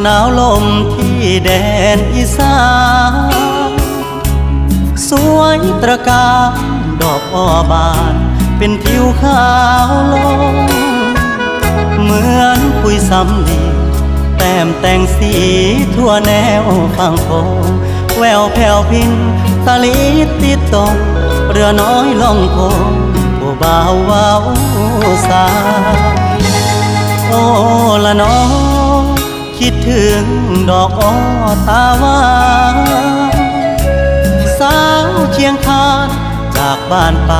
หนาวลมที่แดนอีสานสวยตระการดอกอ้อบานเป็นผิวขาวลงเหมือนปุยสำลีแต้มแต่งสีทั่วแนวฝั่งโขงแววแผ่วพินตะลิดติดตกเรือน้อยล่องโคงผู้บ่าวว้าวสาโอ้ละน้องคิดถึงดอกอ้อตาหวานสาวเชียงคานจากบ้านไป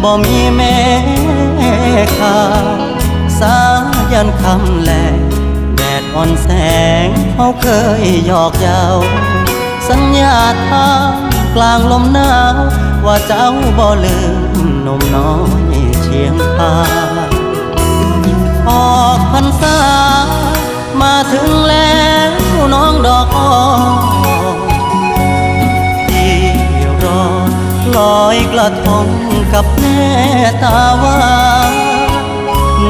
บ่มีแม่ข่าวสายันคำแลแดดอ่อนแสงเขาเคยหยอกเย้าสัญญาทางกลางลมหนาวว่าเจ้าบ่ลืมหนุ่มน้อยเชียงคานออกพรรษามาถึงแล้วน้องดอกอ้อที่รอลอยกระทงกับแม่ตาว่า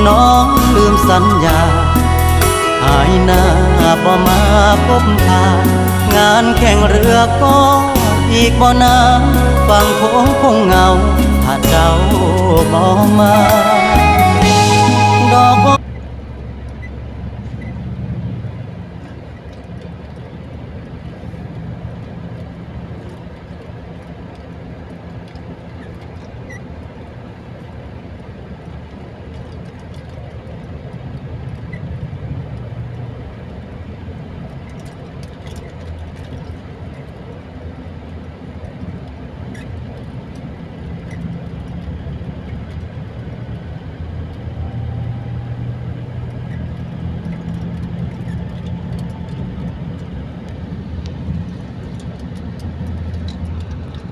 น้องลืมสัญญาหายหน้าบ่มาพบทางานแข่งเรือก็อีกบ่นานฝั่งโค้งคงเหงาถ้าเจ้าบ่มา